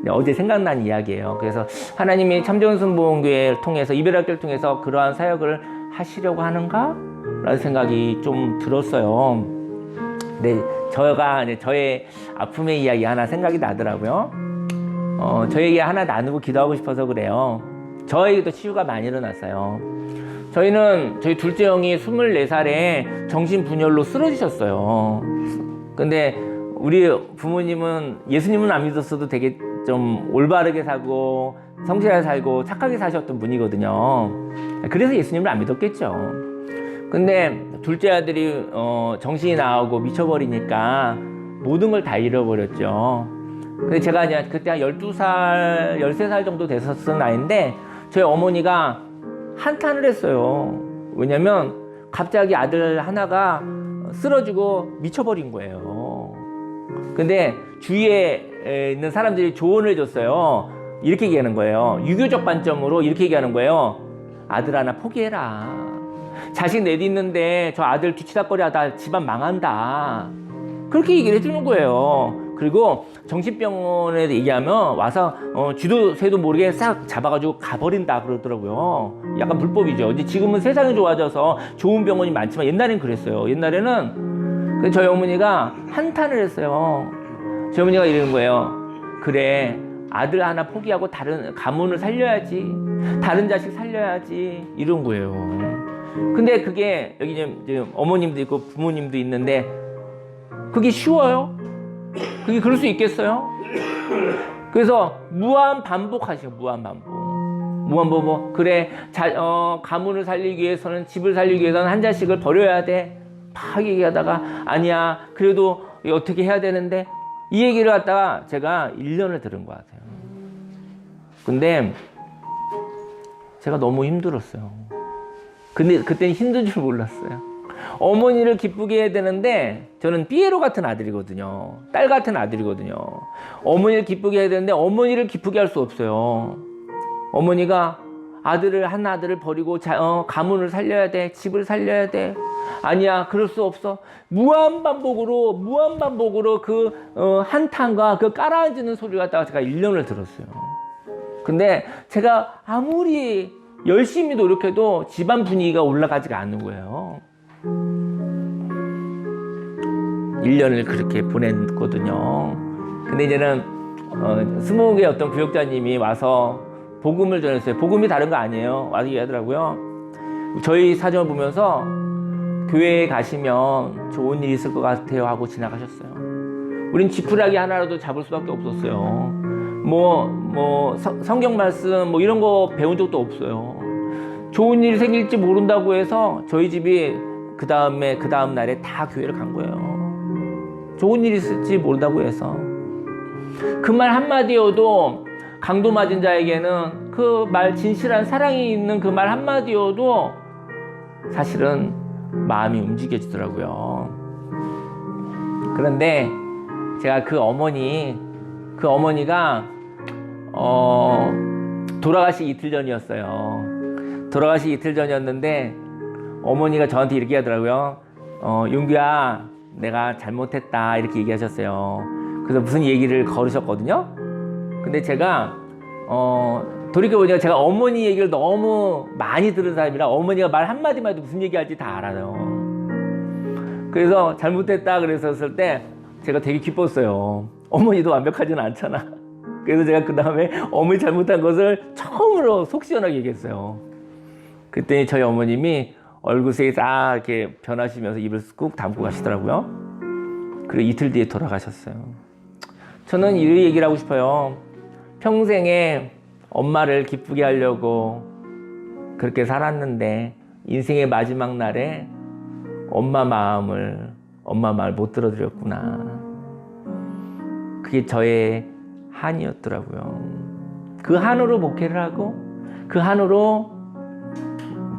어제 생각난 이야기예요. 그래서 하나님이 참좋은 순복음교회를 통해서, 이별학교를 통해서 그러한 사역을 하시려고 하는가? 라는 생각이 좀 들었어요. 근데 저의 아픔의 이야기 하나 생각이 나더라고요. 저에게 하나 나누고 기도하고 싶어서 그래요. 저에게도 치유가 많이 일어났어요. 저희 둘째 형이 24살에 정신분열로 쓰러지셨어요. 근데 우리 부모님은, 예수님은 안 믿었어도 되게 좀 올바르게 살고 성실하게 살고 착하게 사셨던 분이거든요. 그래서 예수님을 안 믿었겠죠. 근데 둘째 아들이 정신이 나가고 미쳐버리니까 모든 걸 다 잃어버렸죠. 근데 제가 이제 그때 한 12살, 13살 정도 됐었던 나이인데, 저희 어머니가 한탄을 했어요. 왜냐면 갑자기 아들 하나가 쓰러지고 미쳐버린 거예요. 근데 주위에 있는 사람들이 조언을 해줬어요. 이렇게 얘기하는 거예요. 유교적 관점으로 이렇게 얘기하는 거예요. 아들 하나 포기해라. 자식 내딛는데 저 아들 뒤치다꺼리 하다 집안 망한다. 그렇게 얘기를 해주는 거예요. 그리고 정신병원에 얘기하면 와서 쥐도 새도 모르게 싹 잡아가지고 가버린다 그러더라고요. 약간 불법이죠. 이제 지금은 세상이 좋아져서 좋은 병원이 많지만 옛날엔 그랬어요. 옛날에는 저희 어머니가 한탄을 했어요. 저희 어머니가 이러는 거예요. 그래, 아들 하나 포기하고 다른 가문을 살려야지, 다른 자식 살려야지, 이런 거예요. 근데 그게 여기 이제 어머님도 있고 부모님도 있는데 그게 쉬워요? 그게 그럴 수 있겠어요? 그래서 무한 반복하시죠. 무한 반복. 무한부모. 그래, 가문을 살리기 위해서는, 집을 살리기 위해서는 한 자식을 버려야 돼. 막 얘기하다가, 아니야, 그래도 어떻게 해야 되는데, 이 얘기를 갖다가 제가 1년을 들은 것 같아요. 근데 제가 너무 힘들었어요. 근데 그때는 힘든 줄 몰랐어요. 어머니를 기쁘게 해야 되는데, 저는 삐에로 같은 아들이거든요. 딸 같은 아들이거든요. 어머니를 기쁘게 해야 되는데 어머니를 기쁘게 할 수 없어요. 어머니가 한 아들을 버리고 가문을 살려야 돼. 집을 살려야 돼. 아니야, 그럴 수 없어. 무한반복으로 그 한탄과 그 깔아앉는 소리를 갖다가 제가 1년을 들었어요. 근데 제가 아무리 열심히 노력해도 집안 분위기가 올라가지가 않는 거예요. 1년을 그렇게 보냈거든요. 근데 이제는 20개 어떤 부역자님이 와서 복음을 전했어요. 복음이 다른 거 아니에요. 와서 얘기하더라고요. 저희 사정을 보면서 교회에 가시면 좋은 일이 있을 것 같아요 하고 지나가셨어요. 우린 지푸라기 하나라도 잡을 수밖에 없었어요. 성경 말씀 이런 거 배운 적도 없어요. 좋은 일이 생길지 모른다고 해서 저희 집이 그 다음 날에 다 교회를 간 거예요. 좋은 일이 있을지 모른다고 해서. 그 말 한마디여도 강도 맞은 자에게는 그 말, 진실한 사랑이 있는 그 말 한마디여도 사실은 마음이 움직여지더라고요. 그런데 제가 그 어머니가 돌아가시기 이틀 전이었어요. 돌아가시기 이틀 전이었는데 어머니가 저한테 이렇게 하더라고요. 윤규야, 내가 잘못했다 이렇게 얘기하셨어요. 그래서 무슨 얘기를 걸으셨거든요. 근데 제가 돌이켜보니까 제가 어머니 얘기를 너무 많이 들은 사람이라 어머니가 말 한마디만 해도 무슨 얘기할지 다 알아요. 그래서 잘못했다 그랬었을 때 제가 되게 기뻤어요. 어머니도 완벽하지는 않잖아. 그래서 제가 그 다음에 어머니 잘못한 것을 처음으로 속 시원하게 얘기했어요. 그때 저희 어머님이 얼굴색이 딱 이렇게 변하시면서 입을 꾹 담고 가시더라고요. 그리고 이틀 뒤에 돌아가셨어요. 저는 이 얘기를 하고 싶어요. 평생에 엄마를 기쁘게 하려고 그렇게 살았는데 인생의 마지막 날에 엄마 마음을 못 들어드렸구나. 그게 저의 한이었더라고요. 그 한으로 목회를 하고, 그 한으로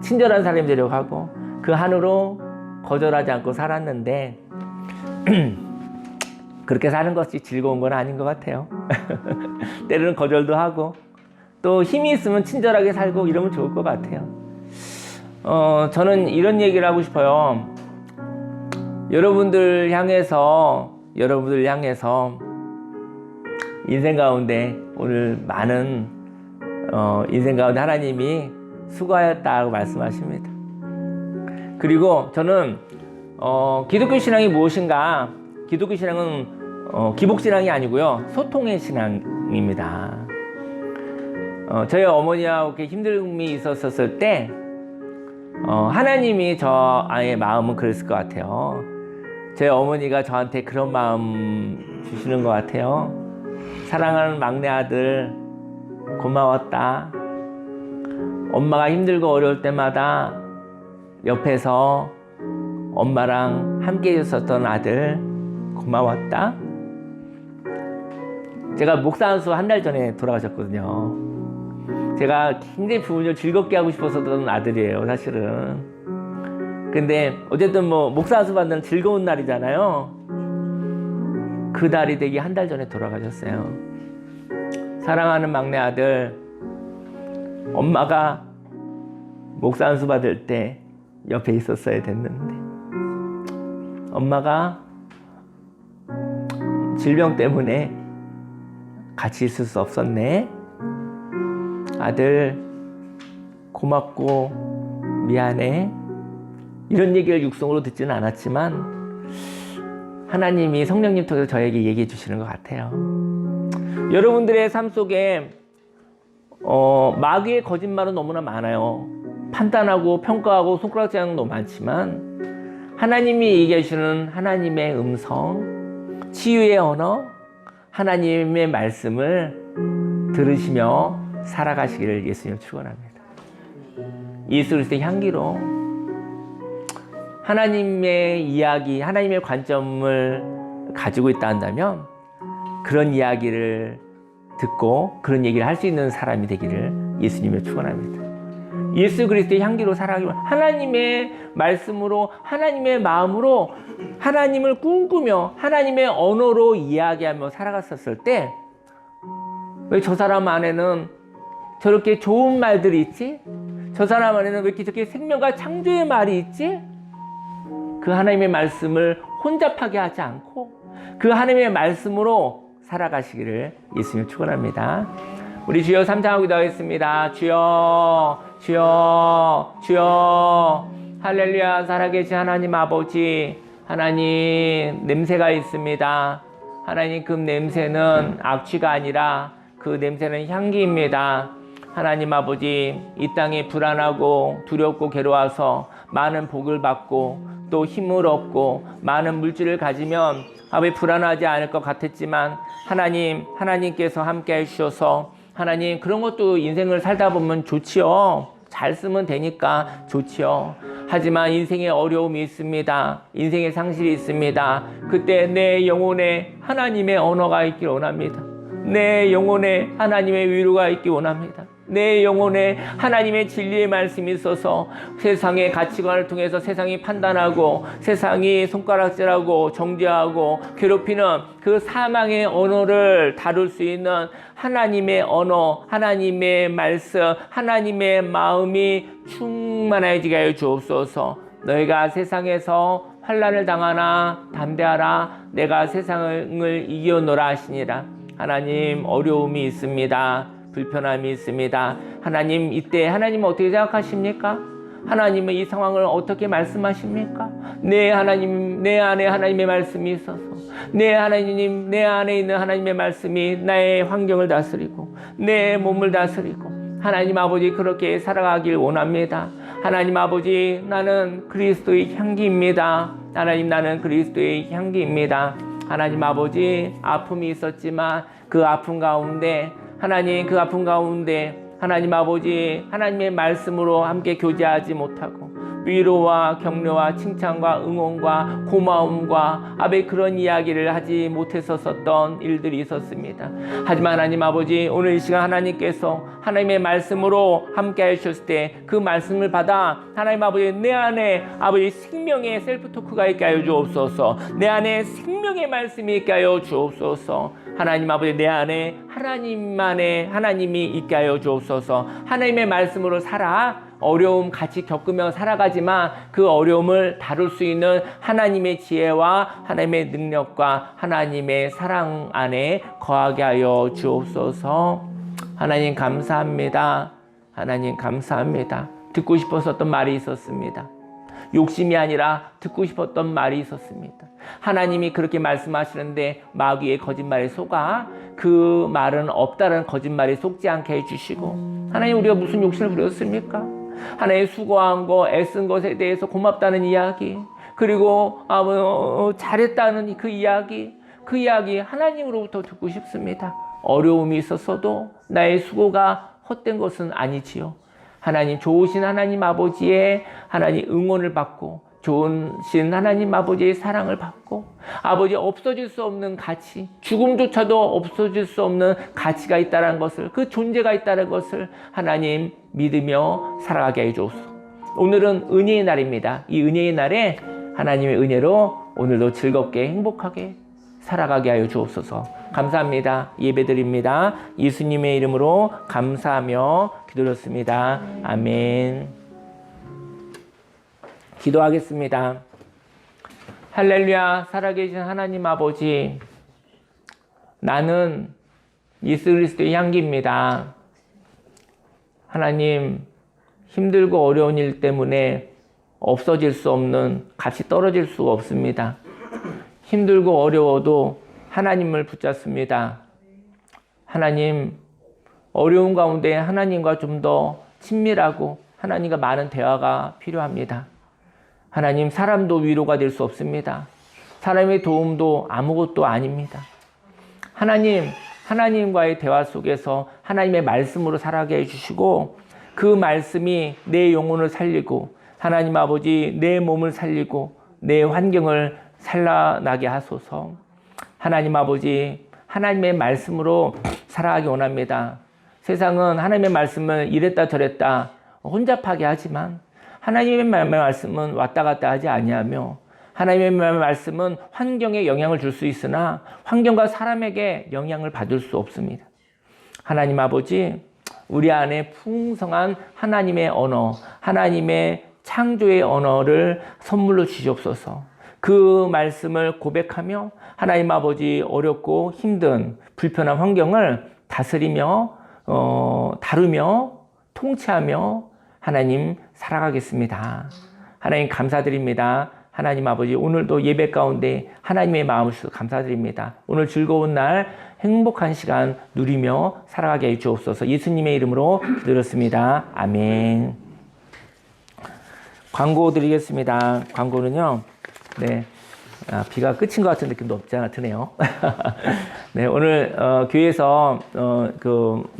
친절한 사람이 되려고 하고, 그 한으로 거절하지 않고 살았는데 그렇게 사는 것이 즐거운 건 아닌 것 같아요. 때로는 거절도 하고 또 힘이 있으면 친절하게 살고 이러면 좋을 것 같아요. 저는 이런 얘기를 하고 싶어요. 여러분들 향해서 인생 가운데 오늘 많은 인생 가운데 하나님이 수고하였다고 말씀하십니다. 그리고 저는 기독교 신앙이 무엇인가? 기독교 신앙은 기복 신앙이 아니고요, 소통의 신앙입니다. 저희 어머니하고 이렇게 힘듦이 있었을 때 하나님이 저의 마음은 그랬을 것 같아요. 저희 어머니가 저한테 그런 마음 주시는 것 같아요. 사랑하는 막내 아들 고마웠다. 엄마가 힘들고 어려울 때마다 옆에서 엄마랑 함께 있었던 아들 고마웠다. 제가 목사 안수 한 달 전에 돌아가셨거든요. 제가 굉장히 부모님을 즐겁게 하고 싶었던 아들이에요, 사실은. 근데 어쨌든 목사 안수 받는 즐거운 날이잖아요. 그 날이 되기 한 달 전에 돌아가셨어요. 사랑하는 막내 아들, 엄마가 목사 안수 받을 때 옆에 있었어야 됐는데 엄마가 질병 때문에 같이 있을 수 없었네. 아들 고맙고 미안해. 이런 얘기를 육성으로 듣지는 않았지만 하나님이 성령님 통해서 저에게 얘기해 주시는 것 같아요. 여러분들의 삶 속에 마귀의 거짓말은 너무나 많아요. 판단하고 평가하고 손가락질하는 건 너무 많지만 하나님이 얘기해 주시는 하나님의 음성, 치유의 언어, 하나님의 말씀을 들으시며 살아가시기를 예수님 축원합니다. 예수 그리스도의 향기로 하나님의 이야기, 하나님의 관점을 가지고 있다 한다면 그런 이야기를 듣고 그런 얘기를 할 수 있는 사람이 되기를 예수님을 축원합니다. 예수 그리스도의 향기로 살아가기 하나님의 말씀으로 하나님의 마음으로 하나님을 꿈꾸며 하나님의 언어로 이야기하며 살아갔었을 때 왜 저 사람 안에는 저렇게 좋은 말들이 있지? 저 사람 안에는 왜 이렇게 저렇게 생명과 창조의 말이 있지? 그 하나님의 말씀을 혼잡하게 하지 않고 그 하나님의 말씀으로 살아가시기를 예수님 축원합니다. 우리 주여 삼창하고 기도하겠습니다. 주여, 주여, 주여. 할렐루야. 살아계신 하나님 아버지, 하나님 냄새가 있습니다. 하나님 그 냄새는 악취가 아니라 그 냄새는 향기입니다. 하나님 아버지, 이 땅에 불안하고 두렵고 괴로워서 많은 복을 받고 또 힘을 얻고 많은 물질을 가지면 아버지 불안하지 않을 것 같았지만 하나님께서 함께 해주셔서 하나님 그런 것도 인생을 살다 보면 좋지요. 잘 쓰면 되니까 좋지요. 하지만 인생에 어려움이 있습니다. 인생에 상실이 있습니다. 그때 내 영혼에 하나님의 언어가 있길 원합니다. 내 영혼에 하나님의 위로가 있길 원합니다. 내 영혼에 하나님의 진리의 말씀이 있어서 세상의 가치관을 통해서 세상이 판단하고 세상이 손가락질하고 정죄하고 괴롭히는 그 사망의 언어를 다룰 수 있는 하나님의 언어, 하나님의 말씀, 하나님의 마음이 충만해지게 하여 주옵소서. 너희가 세상에서 환난을 당하나 담대하라. 내가 세상을 이겨노라 하시니라. 하나님 어려움이 있습니다. 불편함이 있습니다. 하나님 이때 하나님은 어떻게 생각하십니까? 하나님은 이 상황을 어떻게 말씀하십니까? 내 안에 하나님의 말씀이 있어서 내 안에 있는 하나님의 말씀이 나의 환경을 다스리고 내 몸을 다스리고 하나님 아버지 그렇게 살아가길 원합니다. 하나님 아버지 나는 그리스도의 향기입니다. 하나님 나는 그리스도의 향기입니다. 하나님 아버지 아픔이 있었지만 그 아픔 가운데 하나님 아버지 하나님의 말씀으로 함께 교제하지 못하고 위로와 격려와 칭찬과 응원과 고마움과 아버지 그런 이야기를 하지 못했었던 일들이 있었습니다. 하지만 하나님 아버지 오늘 이 시간 하나님께서 하나님의 말씀으로 함께 하셨을 때 그 말씀을 받아 하나님 아버지 내 안에 아버지 생명의 셀프 토크가 있게 하여 주옵소서. 내 안에 생명의 말씀이 있게 하여 주옵소서. 하나님 아버지 내 안에 하나님이 있게 하여 주옵소서. 하나님의 말씀으로 살아 어려움 같이 겪으며 살아가지만 그 어려움을 다룰 수 있는 하나님의 지혜와 하나님의 능력과 하나님의 사랑 안에 거하게 하여 주옵소서. 하나님 감사합니다. 하나님 감사합니다. 듣고 싶었던 말이 있었습니다. 욕심이 아니라 듣고 싶었던 말이 있었습니다. 하나님이 그렇게 말씀하시는데 마귀의 거짓말에 속아 그 말은 없다는 거짓말에 속지 않게 해주시고 하나님 우리가 무슨 욕심을 부렸습니까? 하나님 수고한 거 애쓴 것에 대해서 고맙다는 이야기 그리고 잘했다는 그 이야기 하나님으로부터 듣고 싶습니다. 어려움이 있었어도 나의 수고가 헛된 것은 아니지요. 하나님 좋으신 하나님 아버지의 하나님 응원을 받고 좋으신 하나님 아버지의 사랑을 받고 아버지 없어질 수 없는 가치 죽음조차도 없어질 수 없는 가치가 있다는 것을 그 존재가 있다는 것을 하나님 믿으며 살아가게 해주옵소서. 오늘은 은혜의 날입니다. 이 은혜의 날에 하나님의 은혜로 오늘도 즐겁게 행복하게 살아가게 하여 주옵소서. 감사합니다. 예배드립니다. 예수님의 이름으로 감사하며 기도드렸습니다. 아멘. 기도하겠습니다. 할렐루야. 살아계신 하나님 아버지, 나는 예수 그리스도의 향기입니다. 하나님, 힘들고 어려운 일 때문에 없어질 수 없는 값이 떨어질 수가 없습니다. 힘들고 어려워도 하나님을 붙잡습니다. 하나님, 어려운 가운데 하나님과 좀 더 친밀하고 하나님과 많은 대화가 필요합니다. 하나님, 사람도 위로가 될 수 없습니다. 사람의 도움도 아무것도 아닙니다. 하나님, 하나님과의 대화 속에서 하나님의 말씀으로 살아가게 해주시고 그 말씀이 내 영혼을 살리고 하나님 아버지 내 몸을 살리고 내 환경을 살아나게 하소서. 하나님 아버지 하나님의 말씀으로 살아가기 원합니다. 세상은 하나님의 말씀을 이랬다 저랬다 혼잡하게 하지만 하나님의 말씀은 왔다 갔다 하지 아니하며 하나님의 말씀은 환경에 영향을 줄 수 있으나 환경과 사람에게 영향을 받을 수 없습니다. 하나님 아버지 우리 안에 풍성한 하나님의 언어, 하나님의 창조의 언어를 선물로 주시옵소서. 그 말씀을 고백하며 하나님 아버지 어렵고 힘든 불편한 환경을 다스리며 다루며 통치하며 하나님 살아가겠습니다. 하나님 감사드립니다. 하나님 아버지 오늘도 예배 가운데 하나님의 마음을 주셔서 감사드립니다. 오늘 즐거운 날 행복한 시간 누리며 살아가게 해 주옵소서. 예수님의 이름으로 기도드렸습니다. 아멘. 광고 드리겠습니다. 광고는요. 네. 비가 끝인 것 같은 느낌도 없지 않아 드네요. 네, 오늘 교회에서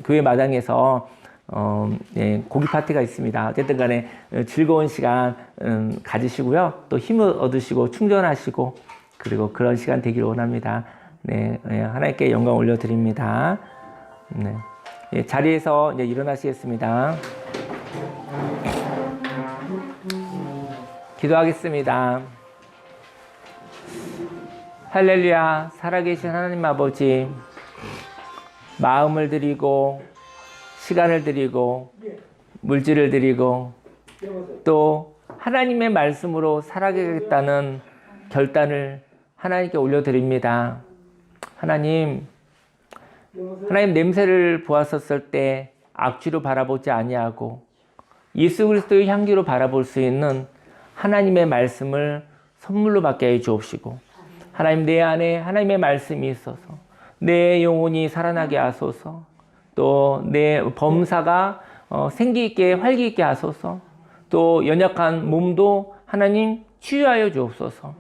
교회 마당에서 네, 고기 파티가 있습니다. 어쨌든 간에 즐거운 시간 가지시고요. 또 힘을 얻으시고 충전하시고 그리고 그런 시간 되기를 원합니다. 네, 하나님께 영광 올려드립니다. 네, 자리에서 이제 일어나시겠습니다. 기도하겠습니다. 할렐루야, 살아계신 하나님 아버지, 마음을 드리고 시간을 드리고 물질을 드리고 또 하나님의 말씀으로 살아가겠다는 결단을 하나님께 올려드립니다. 하나님 냄새를 보았었을 때 악취로 바라보지 아니하고 예수 그리스도의 향기로 바라볼 수 있는 하나님의 말씀을 선물로 받게 해 주옵시고 하나님 내 안에 하나님의 말씀이 있어서 내 영혼이 살아나게 하소서. 또 내 범사가 생기 있게 활기 있게 하소서. 또 연약한 몸도 하나님 치유하여 주옵소서.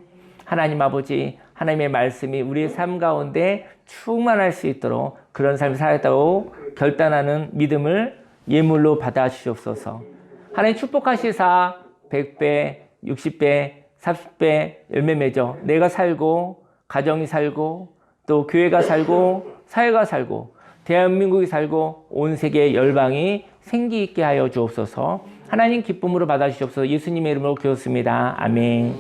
하나님 아버지 하나님의 말씀이 우리의 삶 가운데 충만할 수 있도록 그런 삶을 살았다고 결단하는 믿음을 예물로 받아 주시옵소서. 하나님 축복하시사 100배, 60배, 40배 열매 맺어 내가 살고 가정이 살고 또 교회가 살고 사회가 살고 대한민국이 살고 온 세계 열방이 생기 있게 하여 주옵소서. 하나님 기쁨으로 받아 주시옵소서. 예수님의 이름으로 기도했습니다. 아멘.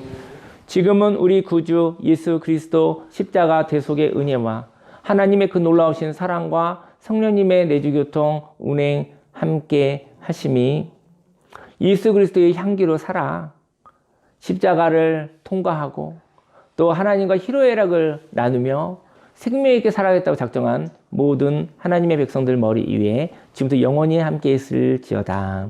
지금은 우리 구주 예수 그리스도 십자가 대속의 은혜와 하나님의 그 놀라우신 사랑과 성령님의 내주교통 운행 함께 하심이 예수 그리스도의 향기로 살아 십자가를 통과하고 또 하나님과 희로애락을 나누며 생명 있게 살아가겠다고 작정한 모든 하나님의 백성들 머리 위에 지금부터 영원히 함께 있을지어다.